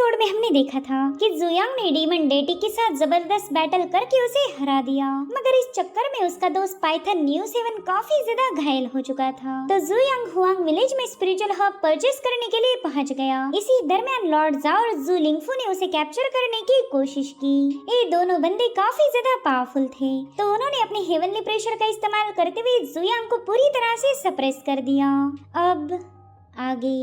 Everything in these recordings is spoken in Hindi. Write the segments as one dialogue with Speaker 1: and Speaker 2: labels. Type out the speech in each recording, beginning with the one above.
Speaker 1: एपिसोड में हमने देखा था कि जुयांग ने डीमन डेटी के साथ जबरदस्त बैटल करके उसे हरा दिया, मगर इस चक्कर में उसका दोस्त पाइथन न्यू 7 काफी ज्यादा घायल हो चुका था। तो जुयांग हुआंग विलेज में स्पिरिचुअल हब परचेस करने के लिए पहुंच गया। इसी दरमियान लॉर्ड जाओ और जू लिंगफू ने उसे कैप्चर करने की कोशिश की। ये दोनों बंदे काफी ज्यादा पावरफुल थे, तो उन्होंने अपने हेवनली प्रेशर का इस्तेमाल करते हुए जुयांग को पूरी तरह से सप्रेस कर दिया। अब आगे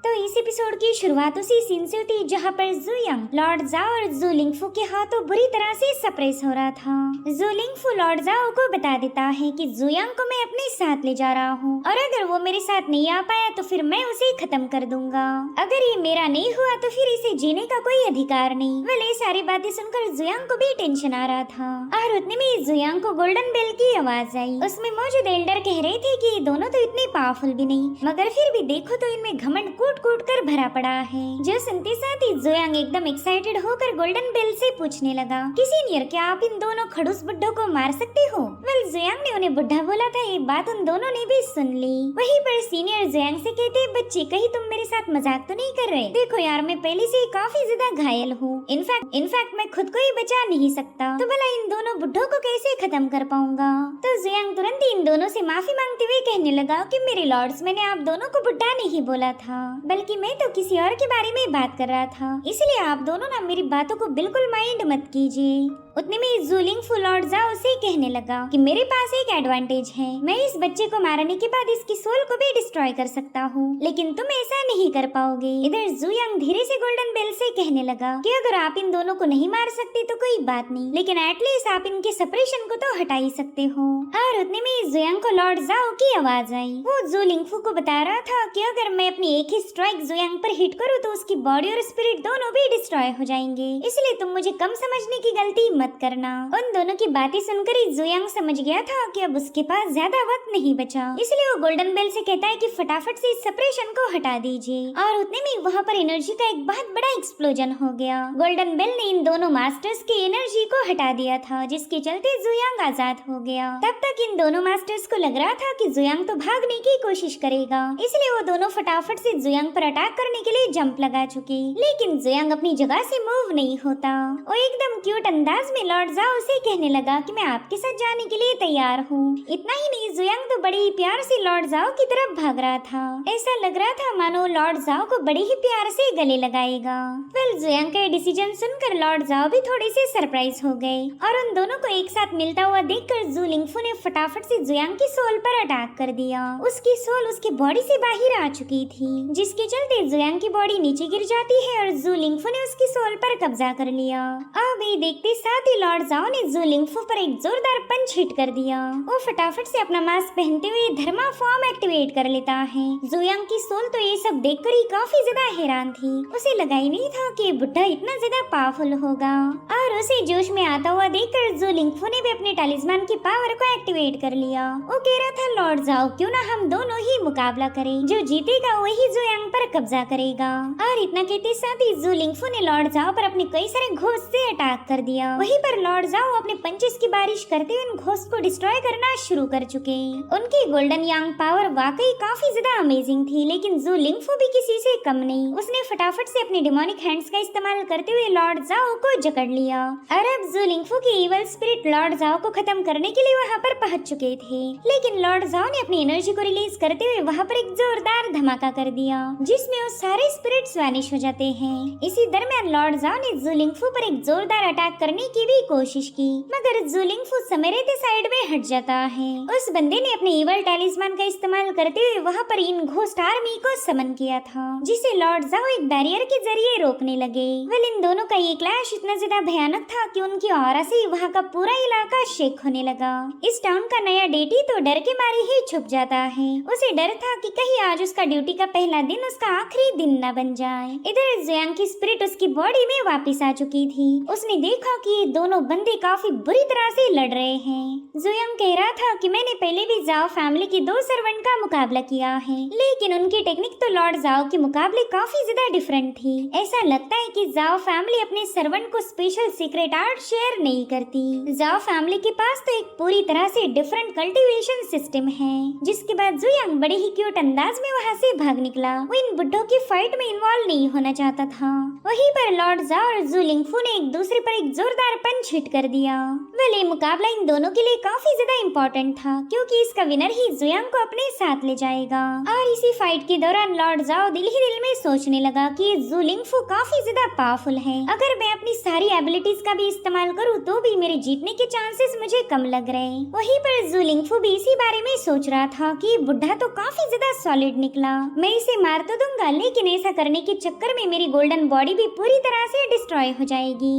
Speaker 1: तो इस एपिसोड की शुरुआत उसी सीन से होती जहाँ पर जुयांग लॉर्ड जाओ और जू लिंगफू के हाथों बुरी तरह से सप्रेस हो रहा था। जू लिंगफू लॉर्ड जाओ को बता देता है कि जुयांग को मैं अपने साथ ले जा रहा हूँ और अगर वो मेरे साथ नहीं आ पाया तो फिर मैं उसे खत्म कर दूंगा। अगर ये मेरा नहीं हुआ तो फिर इसे जीने का कोई अधिकार नहीं। वेल ये सारी बातें सुनकर जुयांग को भी टेंशन आ रहा था और उतने में जुयांग को गोल्डन बेल की आवाज आई। उसमें मौजूद एल्डर कह रहे थे कि ये दोनों तो इतने पावरफुल भी नहीं, मगर फिर भी देखो तो इनमें घमंड कूट कूट कर भरा पड़ा है। जो सुनते साथ ही जुयांग एकदम एक्साइटेड होकर गोल्डन बेल से पूछने लगा कि सीनियर क्या आप इन दोनों खड़ूस बुड्ढों को मार सकते हो? वेल जुयांग ने उन्हें बुड्ढा बोला था, ये बात उन दोनों ने भी सुन ली। वहीं पर सीनियर जुयांग से कहते, बच्चे कहीं तुम मेरे साथ मजाक तो नहीं कर रहे? देखो यार मैं पहले से ही काफी ज्यादा घायल हूँ, इनफैक्ट मैं खुद को ही बचा नहीं सकता, तो भला इन दोनों बुड्ढों को कैसे खत्म कर पाऊंगा? तो जुयांग तुरंत ही इन दोनों से माफी मांगते हुए कहने लगा कि मेरे लॉर्ड्स मैंने आप दोनों को बुड्ढा नहीं बोला था, बल्कि मैं तो किसी और के बारे में बात कर रहा था, इसलिए आप दोनों ना मेरी बातों को बिल्कुल माइंड मत कीजिए। उतने में जू लिंगफू लॉर्ड जाओ से कहने लगा कि मेरे पास एक एडवांटेज है, मैं इस बच्चे को मारने के बाद इसकी सोल को भी डिस्ट्रॉय कर सकता हूँ, लेकिन तुम ऐसा नहीं कर पाओगे। इधर जुयांग धीरे से गोल्डन बेल से कहने लगा कि अगर आप इन दोनों को नहीं मार सकते तो कोई बात नहीं, लेकिन एटलीस्ट आप इनके सेपरेशन को तो हटा ही सकते हो। और उतने में जुयांग को लॉर्ड जाओ की आवाज आई। वो जू लिंगफू को बता रहा था कि अगर मैं अपनी एक ही स्ट्राइक जुयांग पर हिट करूँ तो उसकी बॉडी और स्पिरिट दोनों भी डिस्ट्रॉय हो जाएंगे, इसलिए तुम मुझे कम समझने की गलती मत करना। उन दोनों की बातें सुनकर ही जुयांग समझ गया था कि अब उसके पास ज्यादा वक्त नहीं बचा, इसलिए वो गोल्डन बेल से कहता है कि फटाफट से इस सेपरेशन को हटा दीजिए। और उतने में वहाँ पर एनर्जी का एक बहुत बड़ा एक्सप्लोजन हो गया। गोल्डन बेल ने इन दोनों मास्टर्स की एनर्जी को हटा दिया था, जिसके चलते जुयांग आजाद हो गया। तब तक इन दोनों मास्टर्स को लग रहा था कि जुयांग तो भागने की कोशिश करेगा, इसलिए वो दोनों फटाफट से जुयांग पर अटैक करने के लिए जंप लगा चुके, लेकिन जुयांग अपनी जगह से मूव नहीं होता। वो एकदम क्यूट अंदाज में लॉर्ड जाओ उसे कहने लगा कि मैं आपके साथ जाने के लिए तैयार हूँ। इतना ही नहीं, जुयांग तो बड़े ही प्यार से लॉर्ड जाओ की तरफ भाग रहा था। ऐसा लग रहा था मानो लॉर्ड जाओ को बड़े ही प्यार से गले लगाएगा। वेल जुयांग का डिसीजन सुनकर लॉर्ड जाओ भी थोड़े से सरप्राइज हो गए और उन दोनों को एक साथ मिलता हुआ देखकर जू लिंगफू ने फटाफट से जुयांग की सोल पर अटैक कर दिया। उसकी सोल उसकी बॉडी से बाहर आ चुकी थी, जिसके चलते जुयांग की बॉडी नीचे गिर जाती है और जू लिंगफू ने उसकी सोल पर कब्जा कर लिया। अब ये देखते साथ ही लॉर्ड जाओ ने जू लिंगफू पर एक जोरदार पंच हिट कर दिया। वो फटाफट से अपना मास्क पहनते हुए धर्मा फॉर्म एक्टिवेट कर लेता है। जुयांग की सोल तो ये सब देखकर ही काफी ज्यादा हैरान थी। उसे लगा ही नहीं था कि बुड्ढा इतना ज्यादा पावरफुल होगा और उसे जोश में आता हुआ देखकर जू लिंगफू ने भी अपने टैलिस्मान की पावर को एक्टिवेट कर लिया। वो कह रहा था लॉर्ड जाओ क्यों ना हम दोनों ही मुकाबला करें, जो जीतेगा वही जुयांग पर कब्जा करेगा। और इतना कहते साथ ही जू लिंगफू ने लॉर्ड जाओ पर अपने कई सारे घोस्ट से अटैक कर दिया। वहीं पर लॉर्ड जाओ अपने पंचेस की बारिश करते हुए उन घोस्ट को डिस्ट्रॉय करना शुरू कर चुके। उनकी गोल्डन यांग पावर वाकई काफी ज्यादा अमेजिंग थी, लेकिन जू लिंगफू भी किसी से कम नहीं। उसने फटाफट से अपने डिमोनिक हैंड्स का इस्तेमाल करते हुए लॉर्ड जाओ को जकड़ लिया और अब जू लिंगफू की इवल स्पिरिट लॉर्ड जाओ को खत्म करने के लिए वहाँ पर पहुंच चुके थे, लेकिन लॉर्ड जाओ ने अपनी एनर्जी को रिलीज करते हुए वहाँ पर एक जोरदार धमाका कर दिया, जिसमें वो सारे स्पिरिट्स वैनिश हो जाते हैं। इसी दरमियान लॉर्ड जाओ ने जू लिंगफू पर एक जोरदार अटैक करने की भी कोशिश की, मगर जू लिंगफू समय रहते साइड में हट जाता है। उस बंदे ने अपने इवल टैलिस्मान का इस्तेमाल करते हुए वहाँ पर इन घोस्ट आर्मी को समन किया था, जिसे लॉर्ड जाओ एक बैरियर के जरिए रोकने लगे। वेल इन दोनों का ये क्लैश इतना ज्यादा भयानक था कि उनकी ऑरा से वहाँ का पूरा इलाका शेक होने लगा। इस टाउन का नया डेटी तो डर के मारे ही छुप जाता है। उसे डर था कि कहीं आज उसका ड्यूटी का पहला दिन उसका आखिरी दिन न बन जाए। इधर जुयांग की स्पिरिट उसकी बॉडी में वापस आ चुकी थी। उसने देखा कि ये दोनों बंदे काफी बुरी तरह से लड़ रहे हैं। जुयांग कह रहा था कि मैंने पहले भी जाओ फैमिली के 2 सर्वेंट का मुकाबला किया है, लेकिन उनकी टेक्निक तो लॉर्ड जाओ के मुकाबले काफी ज्यादा डिफरेंट थी। ऐसा लगता है कि जाओ फैमिली अपने सर्वेंट को स्पेशल सीक्रेट आर्ट शेयर नहीं करती। जाओ फैमिली के पास तो एक पूरी तरह से डिफरेंट कल्टीवेशन सिस्टम है। जिसके बाद जुयांग बड़े ही क्यूट अंदाज में वहाँ से भाग निकला। वो इन बुड्ढों की फाइट में इन्वॉल्व नहीं होना चाहता था। वहीं पर लॉर्ड जाओ और जू लिंगफू ने एक दूसरे पर एक जोरदार पंच हिट कर दिया। वेल, ये मुकाबला इन दोनों के लिए काफी ज्यादा इम्पोर्टेंट था, क्योंकि इसका विनर ही जुयांग को अपने साथ ले जाएगा। और इसी फाइट के दौरान लॉर्ड जाओ दिल ही दिल में सोचने लगा कि जू लिंगफू काफी ज्यादा पावरफुल है। अगर मैं अपनी सारी एबिलिटीज का भी इस्तेमाल करूँ तो भी मेरे जीतने के चांसेस मुझे कम लग रहे। वहीं पर जू लिंगफू भी इसी बारे में सोच रहा था कि बुढ़ा तो काफी ज्यादा सॉलिड निकला, मैं इसे मार तो दूंगा, लेकिन ऐसा करने के चक्कर में मेरी गोल्डन बॉडी भी पूरी तरह से डिस्ट्रॉय हो जाएगी।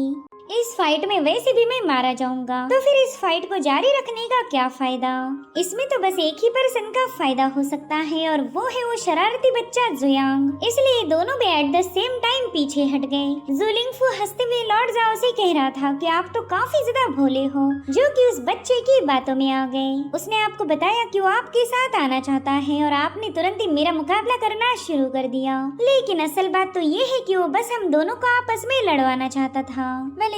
Speaker 1: इस फाइट में वैसे भी मैं मारा जाऊंगा, तो फिर इस फाइट को जारी रखने का क्या फायदा। इसमें तो बस एक ही पर्सन का फायदा हो सकता है, और वो है वो शरारती बच्चा जुयांग। इसलिए दोनों भी एट द सेम टाइम पीछे हट गए। जू लिंगफू हंसते हुए लॉर्ड जाओ से कह रहा था कि आप तो काफी ज्यादा भोले हो, जो कि उस बच्चे की बातों में आ गए। उसने आपको बताया कि वो आपके साथ आना चाहता है, और आपने तुरंत ही मेरा मुकाबला करना शुरू कर दिया। लेकिन असल बात तो ये है कि वो बस हम दोनों को आपस में लड़वाना चाहता था।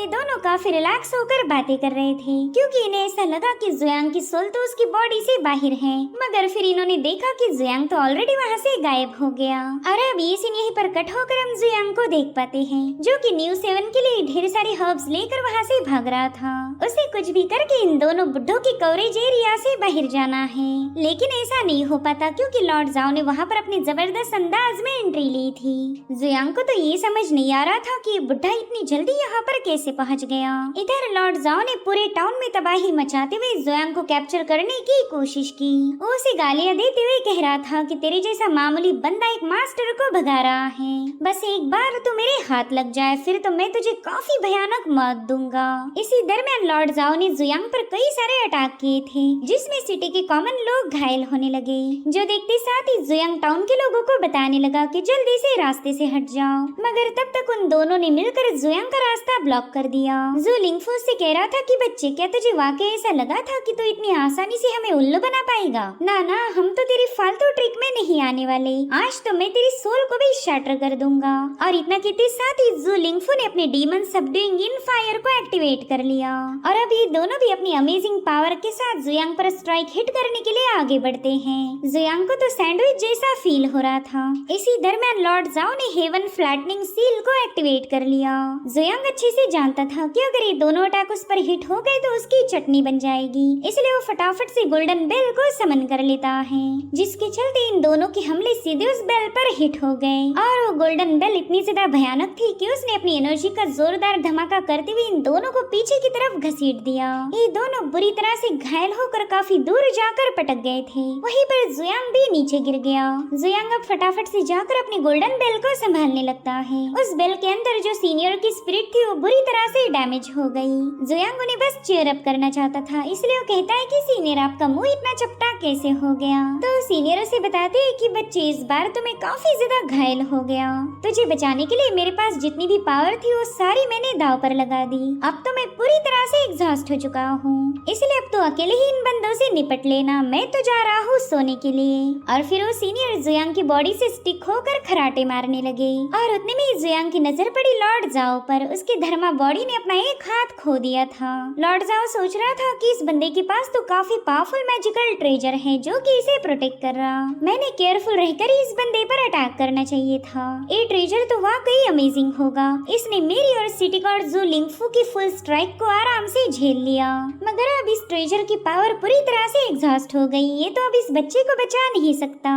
Speaker 1: दोनों काफी रिलैक्स होकर बातें कर रहे थे, क्योंकि इन्हें ऐसा लगा कि जुयांग की सोल तो उसकी बॉडी से बाहर है। मगर फिर इन्होंने देखा कि जुयांग तो ऑलरेडी वहाँ से गायब हो गया। और अब ये सीन यहीं पर कट होकर हम जुयांग को देख पाते हैं, जो कि न्यू 7 के लिए ढेर सारी हर्ब्स लेकर वहाँ से भाग रहा था। उसे कुछ भी करके इन दोनों बुड्ढों की कवरेज एरिया से बाहर जाना है, लेकिन ऐसा नहीं हो पाता क्योंकि लॉर्ड जाओ ने वहाँ पर अपनी जबरदस्त अंदाज में एंट्री ली थी। जुयांग को तो ये समझ नहीं आ रहा था कि बुड्ढा इतनी जल्दी यहाँ पर कैसे पहुंच गया। इधर लॉर्ड जाओ ने पूरे टाउन में तबाही मचाते हुए जुयांग को कैप्चर करने की कोशिश की। वो उसे गालियां देते हुए कह रहा था कि तेरे जैसा मामूली बंदा एक मास्टर को भगा रहा है, बस एक बार तो मेरे हाथ लग जाए, फिर तो मैं तुझे काफी भयानक मौत दूंगा। इसी दरमियान लॉर्ड जाओ ने जुयांग पर कई सारे अटैक किए थे, जिसमें सिटी के कॉमन लोग घायल होने लगे, जो देखते साथ ही जुयांग टाउन के लोगों को बताने लगा कि जल्दी से रास्ते से हट जाओ। मगर तब तक उन दोनों ने मिलकर जुयांग का रास्ता ब्लॉक कर दिया। जू लिंगफू से कह रहा था कि बच्चे, क्या तुझे वाकई ऐसा लगा था कि तू इतनी आसानी से हमें उल्लू बना पाएगा? ना ना, हम तो तेरी फालतू ट्रिक में नहीं आने वाले। आज तो मैं तेरी सोल को भी शैटर कर दूंगा। और इतना कहते साथ ही जू लिंगफू ने अपने डीमन सबड्यूइंग इन फायर को एक्टिवेट कर लिया, और अब ये दोनों भी अपनी अमेजिंग पावर के साथ जुयांग पर स्ट्राइक हिट करने के लिए आगे बढ़ते हैं। जुयांग को तो सैंडविच जैसा फील हो रहा था। इसी दरमियान लॉर्ड जाओ ने हेवन फ्लैटनिंग सील को एक्टिवेट कर लिया। जुयांग अच्छे से जानता था कि अगर ये दोनों अटैक उस पर हिट हो गए तो उसकी चटनी बन जाएगी, इसलिए वो फटाफट से गोल्डन बेल को समन कर लेता है, जिसके चलते इन दोनों के हमले सीधे उस बेल पर हिट हो गए। और वो गोल्डन बेल इतनी ज्यादा भयानक थी कि उसने अपनी एनर्जी का जोरदार धमाका करते हुए इन दोनों को पीछे की तरफ घसीट दिया। ये दोनों बुरी तरह से घायल होकर काफी दूर जाकर पटक गए थे। वहीं पर जुयांग भी नीचे गिर गया। जुयांग अब फटाफट से जाकर अपनी गोल्डन बेल को संभालने लगता है। उस बेल के अंदर जो सीनियर की स्पिरिट थी वो बुरी तरह से डैमेज हो गई। जुयांग उन्हें बस चीयर अप करना चाहता था, इसलिए वो कहता है कि सीनियर, आपका मुंह इतना चपटा कैसे हो गया? तो सीनियर उसे बताते हैं कि बच्चे, इस बार तो मैं काफी ज्यादा घायल हो गया। तुझे बचाने के लिए मेरे पास जितनी भी पावर थी वो सारी मैंने दांव पर लगा दी। अब तो मैं पूरी तरह से एग्जॉस्ट हो चुका हूँ, इसलिए अब तो अकेले ही इन बंदों से निपट लेना। मैं तो जा रहा हूँ सोने के लिए। और फिर वो सीनियर जुयांग की बॉडी से स्टिक होकर खराटे मारने लगे, और उतने में जुयांग की नजर पड़ी लॉर्ड जाओ पर। उसकी धर्मा बॉडी ने अपना एक हाथ खो दिया था। लॉर्ड जाओ सोच रहा था कि इस बंदे के पास तो काफी पावरफुल मैजिकल ट्रेजर है जो कि इसे प्रोटेक्ट कर रहा। मैंने केयरफुल रहकर ही इस बंदे पर अटैक करना चाहिए था। ये ट्रेजर तो वाकई अमेजिंग होगा। इसने मेरी और सिटी गॉड जू लिंगफू की फुल स्ट्राइक को आराम से झेल लिया, मगर अब इस ट्रेजर की पावर पूरी तरह से एग्जॉस्ट हो गई। ये तो अब इस बच्चे को बचा नहीं सकता।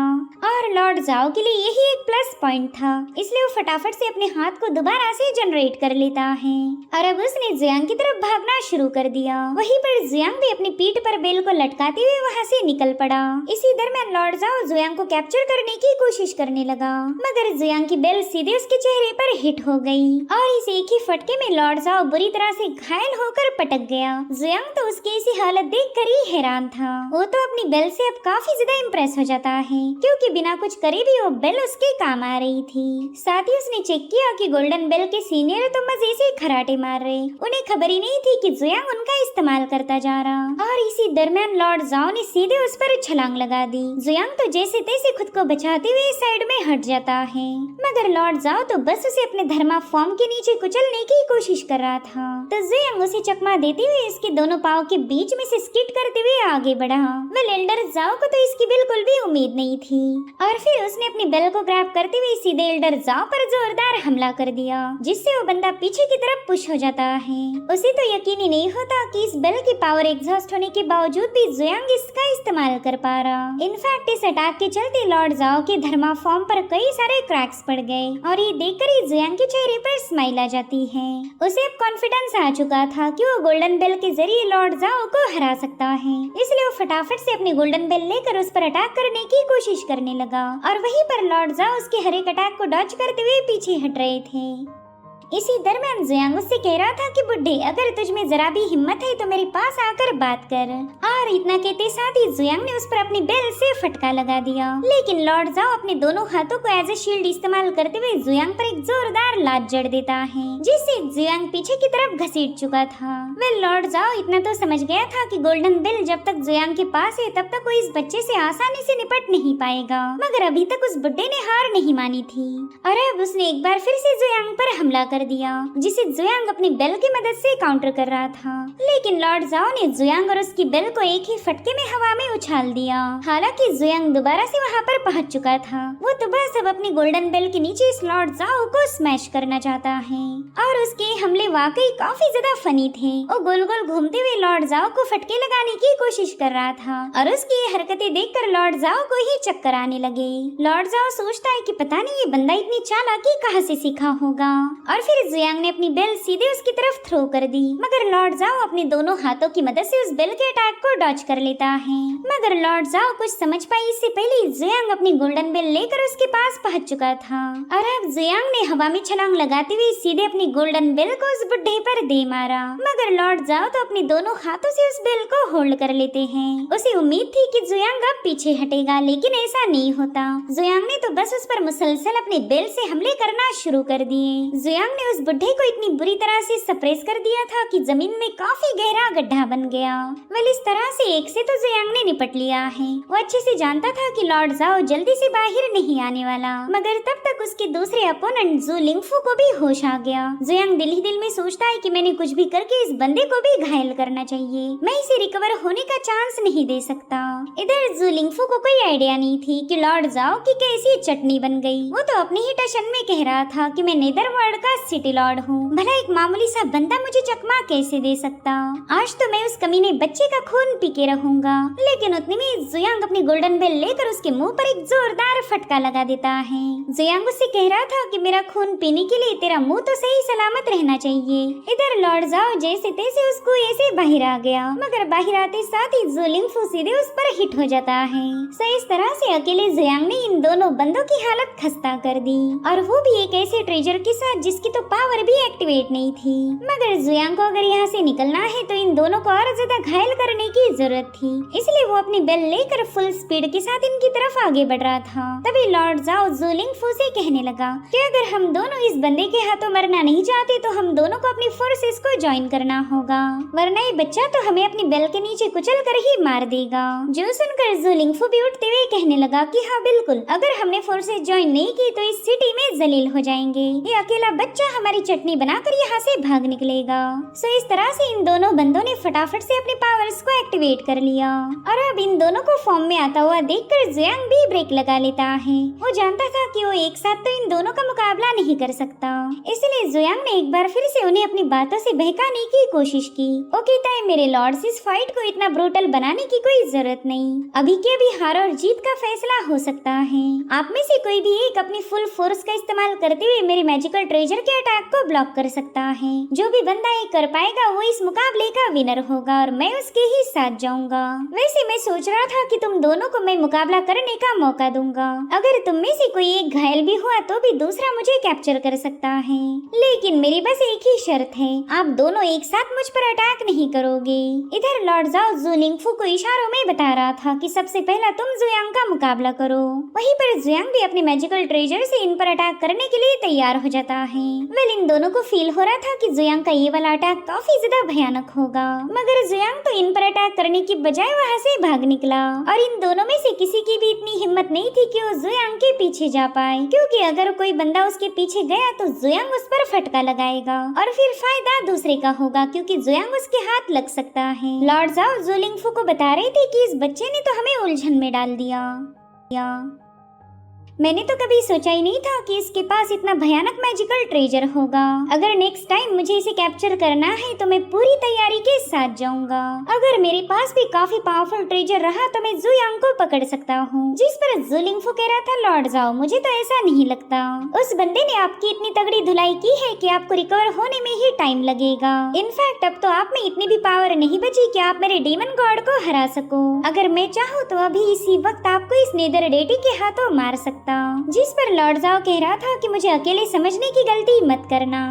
Speaker 1: और लॉर्ड जाओ के लिए यही एक प्लस पॉइंट था, इसलिए वो फटाफट से अपने हाथ को दोबारा से जनरेट कर लेता है, और अब उसने जुयांग की तरफ भागना शुरू कर दिया। वहीं पर जुयांग भी अपनी पीठ पर बेल को लटकाते हुए वहाँ से निकल पड़ा। इसी दरमियान लॉर्ड जाओ जुयांग को कैप्चर करने की कोशिश करने लगा, मगर जुयांग की बेल सीधे उसके चेहरे पर हिट हो गई, और इस एक ही फटके में लॉर्ड जाओ बुरी तरह से घायल होकर पटक गया। जुयांग तो उसकी ऐसी हालत देखकर ही हैरान था। वो तो अपनी बेल से अब काफी ज्यादा इम्प्रेस हो जाता है, क्योंकि बिना कुछ करे भी वो बेल उसके काम आ रही थी। साथ ही उसने चेक किया कि गोल्डन बेल के सीनियर तो मजे से खराटे फुर्राटे मार रहे। उन्हें खबर ही नहीं थी कि जुयांग उनका इस्तेमाल करता जा रहा। और इसी दरमियान लॉर्ड जाओ ने सीधे उस पर छलांग लगा दी। जुयांग तो जैसे तैसे खुद को बचाते हुए साइड में हट जाता है, मगर लॉर्ड जाओ तो बस उसे अपने धर्मा फॉर्म के नीचे कुचलने की कोशिश कर रहा था। तो जुयांग उसे चकमा देते हुए इसके दोनों पाँव के बीच में से स्किट करते हुए आगे बढ़ा। वेल एल्डर जाओ को तो इसकी बिल्कुल भी उम्मीद नहीं थी और फिर उसने अपनी बेल को ग्रैब करते हुए सीधे एल्डर जाओ पर जोरदार हमला कर दिया, जिससे वो बंदा पीछे की तरफ पुश हो जाता है। उसे तो यकीन ही नहीं होता कि इस बेल की पावर एग्जॉस्ट होने के बावजूद भी जुयांग इसका इस्तेमाल कर पा रहा। इनफैक्ट इस अटैक के चलते लॉर्ड जाओ के धर्मा फॉर्म पर कई सारे क्रैक्स पड़ गए और ये देखकर ही जुयांग के चेहरे पर स्माइल आ जाती है। उसे अब कॉन्फिडेंस आ चुका था कि वो गोल्डन बेल के जरिए लॉर्ड जाओ को हरा सकता है, इसलिए वो फटाफट से अपनी गोल्डन बेल लेकर उस पर अटैक करने की कोशिश करने लगा। और वहीं पर लॉर्ड जाओ उसके हर एक अटैक को डॉज करते हुए पीछे हट रहे थे। इसी दरमियान जुयांग उससे कह रहा था कि बुड्ढे, अगर तुझ में जरा भी हिम्मत है तो मेरे पास आकर बात कर। और इतना कहते साथ ही जुयांग ने उस पर अपनी बेल से फटका लगा दिया, लेकिन लॉर्ड जाओ अपने दोनों हाथों को एज ए शील्ड इस्तेमाल करते हुए जुयांग पर एक जोरदार लात जड़ देता है, जिससे जुयांग पीछे की तरफ घसीट चुका था। वेल लॉर्ड जाओ इतना तो समझ गया था कि गोल्डन बेल जब तक जुयांग के पास है तब तक वो इस बच्चे से आसानी से निपट नहीं पाएगा, मगर अभी तक उस बुड्ढे ने हार नहीं मानी थी और अब उसने एक बार फिर से जुयांग पर हमला कर दिया, जिसे जुयांग अपनी बेल की मदद से काउंटर कर रहा था। लेकिन लॉर्ड जाओ ने जुयांग और उसकी बेल को एक ही फटके में हवा में उछाल दिया। हालांकि जुयांग दोबारा से वहां पर पहुंच चुका था। वो तो बस अब अपनी गोल्डन बेल के नीचे इस लॉर्ड जाओ को स्मैश करना चाहता है और उसके हमले वाकई काफी ज्यादा फनी थे। वो गोल गोल घूमते हुए लॉर्ड जाओ को फटके लगाने की कोशिश कर रहा था और उसकी ये हरकतें देखकर लॉर्ड जाओ को ही चक्कर आने लगे। लॉर्ड जाओ सोचता है कि पता नहीं ये बंदा इतनी चालाकी कहाँ से सीखा होगा और फिर जुयांग ने अपनी बेल सीधे उसकी तरफ थ्रो कर दी, मगर लॉर्ड जाओ अपने दोनों हाथों की मदद से उस बेल के अटैक को डॉज कर लेता है। मगर लॉर्ड जाओ कुछ समझ पाई इससे पहले जुयांग अपनी गोल्डन बेल लेकर उसके पास पहुंच चुका था और अब जुयांग ने हवा में छलांग लगाते हुए सीधे अपनी गोल्डन बेल को उस बुड्ढे पर दे मारा, मगर लॉर्ड जाओ तो अपने दोनों हाथों से उस बेल को होल्ड कर लेते हैं। उसे उम्मीद थी कि जुयांग अब पीछे हटेगा, लेकिन ऐसा नहीं होता। जुयांग ने तो बस उस पर मुसलसल अपने बेल से हमले करना शुरू कर दिए। जुयांग ने उस बुड्ढे को इतनी बुरी तरह से सप्रेस कर दिया था कि जमीन में काफी गहरा गड्ढा बन गया। वेल इस तरह से एक से तो जुयांग ने निपट लिया है। वो अच्छे से जानता था कि लॉर्ड जाओ जल्दी से बाहर नहीं आने वाला, मगर तब तक उसके दूसरे अपोनेंट जू लिंगफू को भी होश आ गया। जुयांग दिल ही दिल में सोचता है कि मैंने कुछ भी करके इस बंदे को भी घायल करना चाहिए, मैं इसे रिकवर होने का चांस नहीं दे सकता। इधर जू लिंगफू को कोई आइडिया नहीं थी कि लॉर्ड जाओ की कैसी चटनी बन गई। वो तो अपनी ही टशन में कह रहा था कि मैं नेदरवर्ल्ड का सिटी लॉर्ड हूँ, भला एक मामूली सा बंदा मुझे चकमा कैसे दे सकता। आज तो मैं उस कमीने बच्चे का खून पी के रहूंगा। लेकिन उतने में जुयांग अपनी गोल्डन बेल लेकर उसके मुंह पर एक जोरदार फटका लगा देता है। जुयांग उससे कह रहा था कि मेरा खून पीने के लिए तेरा मुंह तो सही सलामत रहना चाहिए। इधर लॉर्ड जाओ जैसे तैसे उस कुएं से बाहर आ गया, मगर बाहर आते साथ ही जू लिंगफू सीधे उस पर हिट हो जाता है। सो इस तरह से अकेले जुयांग ने इन दोनों बंदों की हालत खस्ता कर दी, और वो भी एक ऐसे ट्रेजर के साथ जिसकी तो पावर भी एक्टिवेट नहीं थी। मगर जुयांग को अगर यहाँ से निकलना है तो इन दोनों को और ज्यादा घायल करने की जरूरत थी, इसलिए वो अपनी बेल लेकर फुल स्पीड के साथ इनकी तरफ आगे बढ़ रहा था। तभी लॉर्ड जाओ जू लिंगफू से कहने लगा कि अगर हम दोनों इस बंदे के हाथों मरना नहीं चाहते तो हम दोनों को अपनी फोर्सेस को ज्वाइन करना होगा, वरना ये बच्चा तो हमें अपनी बेल के नीचे कुचल कर ही मार देगा। जो सुनकर जू लिंगफू भी उठते हुए कहने लगा कि हाँ बिल्कुल, अगर हमने फोर्सेस ज्वाइन नहीं की तो इस सिटी में जलील हो जाएंगे। ये अकेला बच्चा हमारी चटनी बनाकर यहाँ से भाग निकलेगा। सो इस तरह से इन दोनों बंदों ने फटाफट से अपने पावर्स को एक्टिवेट कर लिया, और अब इन दोनों को फॉर्म में आता हुआ देखकर जुयांग भी ब्रेक लगा लेता है। वो जानता था कि वो एक साथ तो इन दोनों का मुकाबला नहीं कर सकता, इसलिए जुयांग ने एक बार फिर से उन्हें अपनी बातों से बहकाने की कोशिश की। वो कहता है मेरे लॉर्ड्स, इस फाइट को इतना ब्रूटल बनाने की कोई जरूरत नहीं, अभी के अभी हार और जीत का फैसला हो सकता है। आप में से कोई भी एक अपनी फुल फोर्स का इस्तेमाल करते हुए मेरे मैजिकल ट्रेजर के अटैक को ब्लॉक कर सकता है। जो भी बंदा ये कर पाएगा वो इस मुकाबले का विनर होगा और मैं उसके ही साथ जाऊंगा। वैसे मैं सोच रहा था कि तुम दोनों को मैं मुकाबला करने का मौका दूंगा। अगर तुम में से कोई एक घायल भी हुआ तो भी दूसरा मुझे कैप्चर कर सकता है, लेकिन मेरी बस एक ही शर्त है, आप दोनों एक साथ मुझ पर अटैक नहीं करोगे। इधर लॉर्ड जाओ जू लिंगफू को इशारों में बता रहा था कि सबसे पहला तुम जुयांग का मुकाबला करो। वहीं पर जुयांग भी अपने मैजिकल ट्रेजर से इन पर अटैक करने के लिए तैयार हो जाता है। वेल इन दोनों को फील हो रहा था कि जुयांग का ये वाला अटैक काफी ज्यादा भयानक होगा, मगर जुयांग तो इन पर अटैक करने की बजाय वहाँ से भाग निकला और इन दोनों में से किसी की भी इतनी हिम्मत नहीं थी कि वो जुयांग के पीछे जा पाए, क्योंकि अगर कोई बंदा उसके पीछे गया तो जुयांग उस पर फटका लगाएगा और फिर फायदा दूसरे का होगा, क्योंकि जुयांग उसके हाथ लग सकता है। लॉर्ड जाओ जुलिंगफू को बता रहे थे कि इस बच्चे ने तो हमें उलझन में डाल दिया। मैंने तो कभी सोचा ही नहीं था कि इसके पास इतना भयानक मैजिकल ट्रेजर होगा। अगर नेक्स्ट टाइम मुझे इसे कैप्चर करना है तो मैं पूरी तैयारी के साथ जाऊंगा। अगर मेरे पास भी काफी पावरफुल ट्रेजर रहा तो मैं जुयांग को पकड़ सकता हूँ। जिस पर जुलिंगफू कह रहा था, लॉर्ड जाओ मुझे तो ऐसा नहीं लगता। उस बंदे ने आपकी इतनी तगड़ी धुलाई की है कि आपको रिकवर होने में ही टाइम लगेगा। इनफैक्ट अब तो आप में इतनी भी पावर नहीं बची कि आप मेरे डीमन गॉड को हरा सको। अगर मैं चाहूँ तो अभी इसी वक्त आपको इस नेदर डेटी के हाथों मार सकता। जिस पर लॉर्ड जाओ कह रहा था कि मुझे अकेले समझने की गलती मत करना।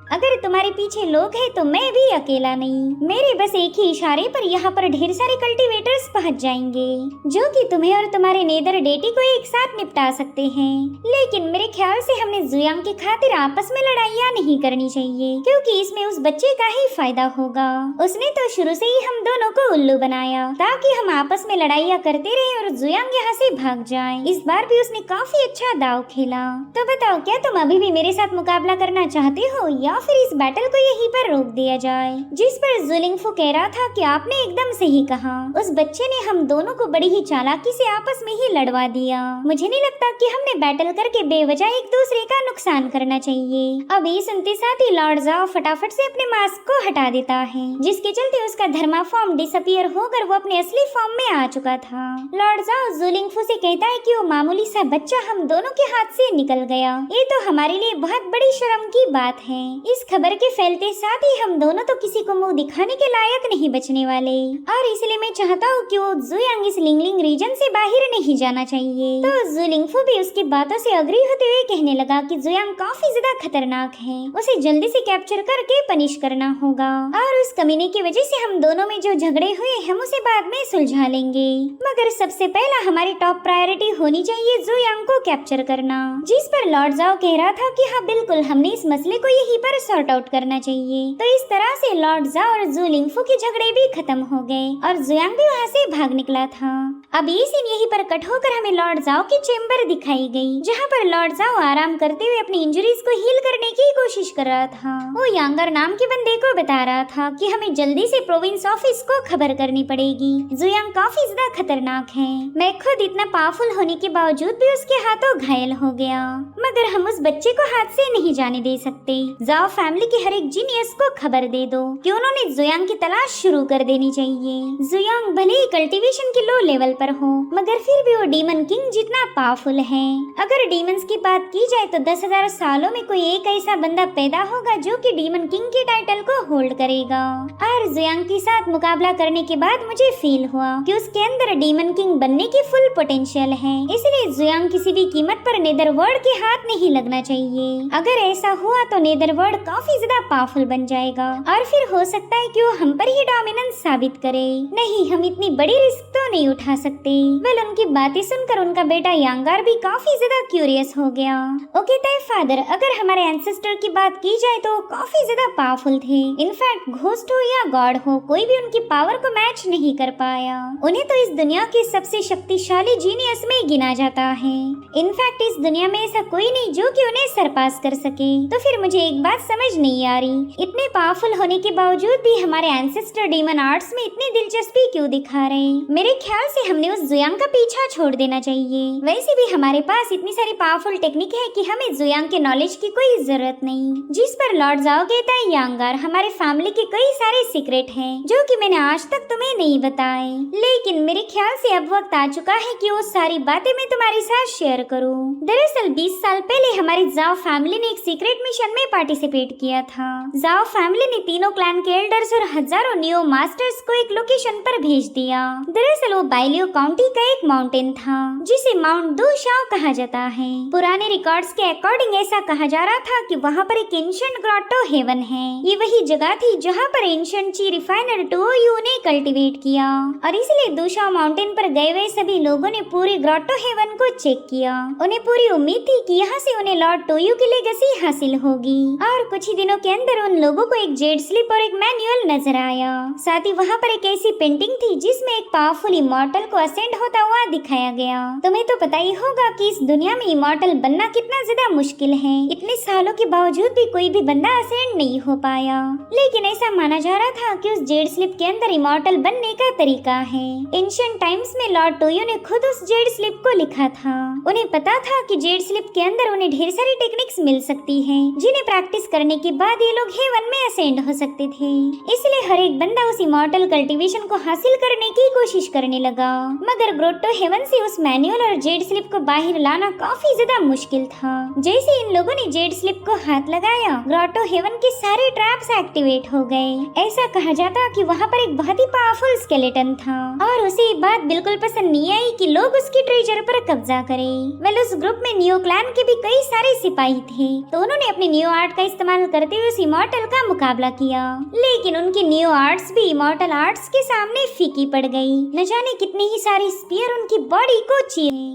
Speaker 1: अगर तुम्हारे पीछे लोग हैं तो मैं भी अकेला नहीं। मेरे बस एक ही इशारे पर यहाँ पर ढेर सारे कल्टीवेटर्स पहुँच जाएंगे जो कि तुम्हें और तुम्हारे नेदर डेटी को एक साथ निपटा सकते हैं। लेकिन मेरे ख्याल से हमने जुयांग के खातिर आपस में लड़ाइयाँ नहीं करनी चाहिए, क्योंकि इसमें उस बच्चे का ही फायदा होगा। उसने तो शुरू से ही हम दोनों को उल्लू बनाया ताकि हम आपस में लड़ाइयाँ करते रहे और जुयांग यहाँ से भाग जाए। इस बार भी उसने काफी अच्छा दाव खेला। तो बताओ, क्या तुम अभी भी मेरे साथ मुकाबला करना चाहते हो या फिर इस बैटल को यहीं पर रोक दिया जाए? जिस पर जुलिंगफू कह रहा था कि आपने एकदम सही कहा। उस बच्चे ने हम दोनों को बड़ी ही चालाकी से आपस में ही लड़वा दिया। मुझे नहीं लगता कि हमने बैटल करके बेवजह एक दूसरे का नुकसान करना चाहिए। अब ये सुनते साथ ही लॉर्ड जाओ फटाफट से अपने मास्क को हटा देता है, जिसके चलते उसका धर्मा फॉर्म डिसअपियर होकर वो अपने असली फॉर्म में आ चुका था। लॉर्ड जाओ जुलिंगफू से कहता है कि वो मामूली सा बच्चा हम दोनों के हाथ से निकल गया। ये तो हमारे लिए बहुत बड़ी शर्म की बात है। इस खबर के फैलते साथ ही हम दोनों तो किसी को मुंह दिखाने के लायक नहीं बचने वाले, और इसलिए मैं चाहता हूँ कि वो जुयांग इस लिंगलिंग रीजन से बाहर नहीं जाना चाहिए। तो जुलिंगफू भी उसकी बातों से अग्री होते हुए कहने लगा कि जुयांग काफी ज्यादा खतरनाक है, उसे जल्दी से कैप्चर करके पनिश करना होगा, और उस कमीने की वजह से हम दोनों में जो झगड़े हुए हम उसे बाद में सुलझा लेंगे। मगर सबसे पहला हमारी टॉप प्रायोरिटी होनी चाहिए जुयांग को कैप्चर करना। जिस पर लॉर्ड जाओ कह रहा था कि हाँ बिल्कुल, हमने इस मसले को यहीं पर सॉर्ट आउट करना चाहिए। तो इस तरह से लॉर्ड जाओ और जुलिंगफू के झगड़े भी खत्म हो गए और जुयांग भी वहाँ से भाग निकला था। अब ये सीन यहीं पर कट होकर हमें लॉर्ड जाओ की चेम्बर दिखाई गई, जहाँ पर लॉर्ड जाओ आराम करते हुए अपनी इंजरीज को हील करने की कोशिश कर रहा था। वो यांगर नाम के बंदे को बता रहा था कि हमें जल्दी से प्रोविंस ऑफिस को खबर करनी पड़ेगी। जुयांग काफी ज्यादा खतरनाक है। मैं खुद इतना पावरफुल होने के बावजूद भी उसके हाथों घायल हो गया, मगर हम उस बच्चे को हाथ से नहीं जाने दे सकते। जाओ फैमिली के हर एक जीनियस को खबर दे दो कि उन्होंने जुयांग की तलाश शुरू कर देनी चाहिए। जुयांग भले ही कल्टीवेशन के लो लेवल पर हो, मगर फिर भी वो डीमन किंग जितना पावरफुल है। अगर डीमंस की बात की जाए तो 10,000 सालों में कोई एक ऐसा बंदा पैदा होगा जो कि डीमन किंग के टाइटल को होल्ड करेगा। और जुयांग के साथ मुकाबला करने के बाद मुझे फील हुआ कि उसके अंदर डीमन किंग बनने की फुल पोटेंशियल है। इसलिए जुयांग किसी भी कीमत पर नेदरवर्ल्ड के हाथ नहीं लगना चाहिए। अगर ऐसा हुआ तो नेदरवर्ल्ड काफी ज्यादा पावरफुल बन जाएगा और फिर हो सकता है कि वो हम पर ही डोमिनेंस साबित करे। नहीं, हम इतनी बड़ी रिस्क तो नहीं उठा सकते। वेल, उनकी बातें सुनकर उनका बेटा यांगार भी काफी ज्यादा क्यूरियस हो गया। ओके ताई फादर, अगर हमारे एंसेस्टर की बात की जाए तो काफी ज्यादा पावरफुल थे। इनफैक्ट घोस्ट हो या गॉड हो, कोई भी उनकी पावर को मैच नहीं कर पाया। उन्हें तो इस दुनिया के सबसे शक्तिशाली जीनियस में गिना जाता है। इनफैक्ट इस दुनिया में ऐसा कोई नहीं जो कि उन्हें सरपास कर सके। तो फिर मुझे एक बात समझ नहीं आ रही, इतने पावरफुल होने के बावजूद भी हमारे एंसेस्टर डीमन आर्ट्स में इतनी दिलचस्पी क्यों दिखा रहे? मेरे ख्याल से हमने उस जुयांग का पीछा छोड़ देना चाहिए। वैसे भी हमारे पास इतनी सारी पावरफुल टेक्निक है कि हमें जुयांग के नॉलेज की कोई जरूरत नहीं। जिस पर लॉर्ड जाओ कहता है, यांगार, हमारे फैमिली के कई सारे सीक्रेट हैं जो कि मैंने आज तक तुम्हें नहीं बताए, लेकिन मेरे ख्याल से अब वक्त आ चुका है कि वो सारी बातें मैं तुम्हारे साथ शेयर करूं। दरअसल 20 साल पहले हमारी जाओ फैमिली ने एक सीक्रेट मिशन में पार्टिसिपेट किया था। जाओ फैमिली ने तीनों क्लैन के एल्डर्स और हजारों नियो मास्टर्स को एक लोकेशन पर भेज दिया। दरअसल वो बाइलियो काउंटी का एक माउंटेन था जिसे माउंट दू शाओ कहा जाता है। पुराने रिकॉर्ड्स के अकॉर्डिंग ऐसा कहा जा रहा था कि वहाँ वहाँ पर एक एंशिएंट ग्रोटो हेवन है। ये वही जगह थी जहाँ पर एंशिएंट ची रिफाइनर टोयू ने कल्टीवेट किया और इसलिए दूशा माउंटेन पर गए हुए सभी लोगों ने पूरे ग्रोटो हेवन को चेक किया। उन्हें पूरी उम्मीद थी कि यहाँ से उन्हें लॉर्ड टोयू की लेगेसी हासिल होगी और कुछ ही दिनों के अंदर उन लोगों को एक जेड स्लिप और एक मैनुअल नजर आया। साथ ही वहाँ पर एक ऐसी पेंटिंग थी जिसमें एक पावरफुल इमॉर्टल को असेंड होता हुआ दिखाया गया। तुम्हें तो पता ही होगा कि इस दुनिया में इमॉर्टल बनना कितना ज्यादा मुश्किल है। इतने सालों के बावजूद भी कोई भी बंदा असेंड नहीं हो पाया, लेकिन ऐसा माना जा रहा था कि उस जेड स्लिप के अंदर इमॉर्टल बनने का तरीका है। एंशिएंट टाइम्स में लॉर्ड टोयो ने खुद उस जेड स्लिप को लिखा था। उन्हें पता था कि जेड स्लिप के अंदर उन्हें ढेर सारी टेक्निक्स मिल सकती हैं, जिन्हें प्रैक्टिस करने के बाद ये लोग हेवन में असेंड हो सकते थे। इसलिए हर एक बंदा उस इमॉर्टल कल्टीवेशन को हासिल करने की कोशिश करने लगा, मगर ग्रोटो हेवन से उस मैनुअल और जेड स्लिप को बाहर लाना काफी ज्यादा मुश्किल था। जैसे इन लोगों ने जेड स्लिप को हाथ लगाया, ग्रोटो हेवन के सारे ट्रैप्स एक्टिवेट हो गए। ऐसा कहा जाता कि वहाँ पर एक बहुत ही पावरफुल स्केलेटन था और उसे ये बात बिल्कुल पसंद नहीं आई कि लोग उसकी ट्रेजर पर कब्जा करें। वेल, उस ग्रुप में नियो क्लैन के भी कई सारे सिपाही थे, तो उन्होंने अपने नियो आर्ट का इस्तेमाल करते हुए उस इमॉर्टल का मुकाबला किया, लेकिन उनकी नियो आर्ट्स भी इमॉर्टल आर्ट्स के सामने फीकी पड़ गई। न जाने कितनी ही सारी स्पीयर उनकी बॉडी को चीरे।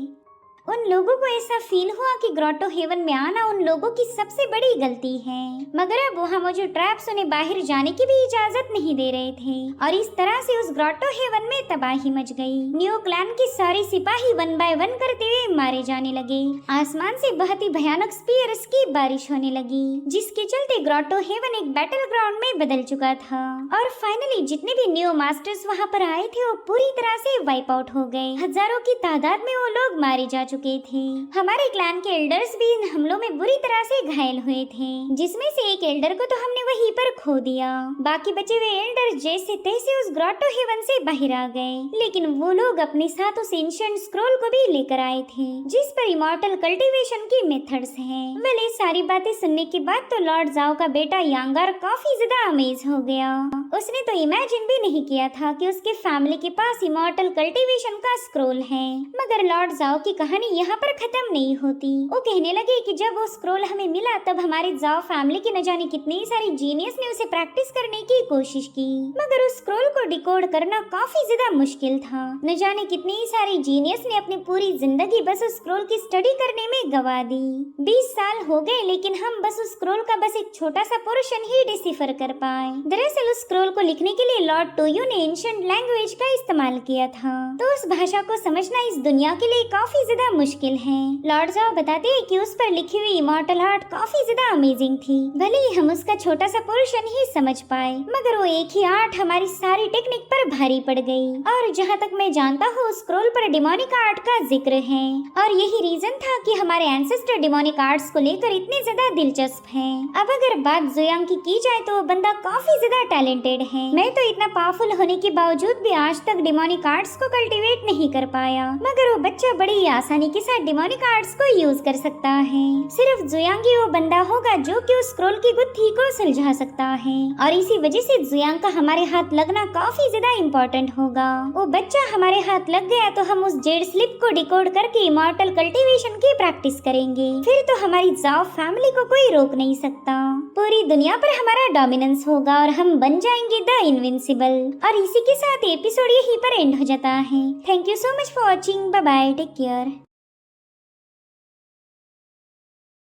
Speaker 1: उन लोगों को ऐसा फील हुआ कि ग्रोटो हेवन में आना उन लोगों की सबसे बड़ी गलती है, मगर अब वहाँ मौजूद ट्रैप्स उन्हें बाहर जाने की भी इजाजत नहीं दे रहे थे और इस तरह से उस ग्रोटो हेवन में तबाही मच गई। नियो क्लैन के सारे सिपाही वन बाय वन करते हुए मारे जाने लगे। आसमान से बहुत ही भयानक स्पीयर्स की बारिश होने लगी, जिसके चलते ग्रोटो हेवन एक बैटल ग्राउंड में बदल चुका था और फाइनली जितने भी नियो मास्टर्स वहाँ पर आए थे वो पूरी तरह से वाइप आउट हो गए। हजारों की तादाद में वो लोग मारे जा चुके थे। हमारे क्लैन के एल्डर्स भी इन हमलों में बुरी तरह से घायल हुए थे, जिसमें से एक एल्डर को तो हमने वहीं पर खो दिया। बाकी बचे हुए एल्डर जैसे तैसे उस ग्रोटो हेवन से बाहर आ गए, लेकिन वो लोग अपने साथ उस एंशिएंट स्क्रॉल को भी लेकर आए थे, जिस पर इमॉर्टल कल्टीवेशन की मेथड्स हैं। वेल, ये सारी बातें सुनने के बाद तो लॉर्ड जाओ का बेटा यांगार काफी ज्यादा अमेज हो गया। उसने तो इमेजिन भी नहीं किया था कि उसके फैमिली के पास इमॉर्टल कल्टीवेशन का स्क्रॉल है। मगर लॉर्ड जाओ की कहानी यहाँ पर खत्म नहीं होती। वो कहने लगे कि जब वो स्क्रॉल हमें मिला तब हमारे जाओ फैमिली की न जाने कितनी सारी जीनियस ने उसे प्रैक्टिस करने की कोशिश की, मगर उस स्क्रॉल को डिकोड करना काफी ज्यादा मुश्किल था। न जाने कितनी सारी जीनियस ने अपनी पूरी जिंदगी बस उस स्क्रॉल की स्टडी करने में गवा दी। 20 साल हो गए, लेकिन हम बस उस स्क्रॉल का बस एक छोटा सा पोर्शन ही डिसिफर कर पाए। दरअसल उस स्क्रॉल को लिखने के लिए लॉर्ड टोयो ने एंशिएंट लैंग्वेज का इस्तेमाल किया था, तो उस भाषा को समझना इस दुनिया के लिए काफी ज्यादा मुश्किल है। लॉर्ड जाओ बताते हैं कि उस पर लिखी हुई इमॉर्टल आर्ट काफी ज्यादा अमेजिंग थी। भले ही हम उसका छोटा सा पोर्शन ही समझ पाए, मगर वो एक ही आर्ट हमारी सारी टेक्निक पर भारी पड़ गई। और जहाँ तक मैं जानता हूँ स्क्रॉल पर डिमोनिक आर्ट का जिक्र है, और यही रीजन था कि हमारे एंसेस्टर डिमोनिक आर्ट्स को लेकर इतने ज्यादा दिलचस्प हैं। अब अगर बात जुयांग की जाए तो वो बंदा काफी ज्यादा टैलेंटेड है। मैं तो इतना पावरफुल होने के बावजूद भी आज तक डिमोनिक आर्ट्स को कल्टीवेट नहीं कर पाया, मगर वो बच्चा बड़ी आसानी के साथ डिमोनिक आर्ट्स को यूज कर सकता है। सिर्फ जुयांग ही वो बंदा होगा जो कि उस स्क्रॉल की गुत्थी को सुलझा सकता है, और इसी वजह से जुयांग का हमारे हाथ लगना काफी ज्यादा इम्पोर्टेंट होगा। वो बच्चा हमारे हाथ लग गया तो हम उस जेड स्लिप को डिकोड करके इमॉर्टल कल्टीवेशन की प्रैक्टिस करेंगे। फिर तो हमारी जाओ फैमिली को कोई रोक नहीं सकता। पूरी दुनिया पर हमारा डोमिनेंस होगा और हम बन जाएंगे द इनविंसिबल। और इसी के साथ एपिसोड यहीं पर एंड हो जाता है। Thank you so much for watching. Bye bye, take care.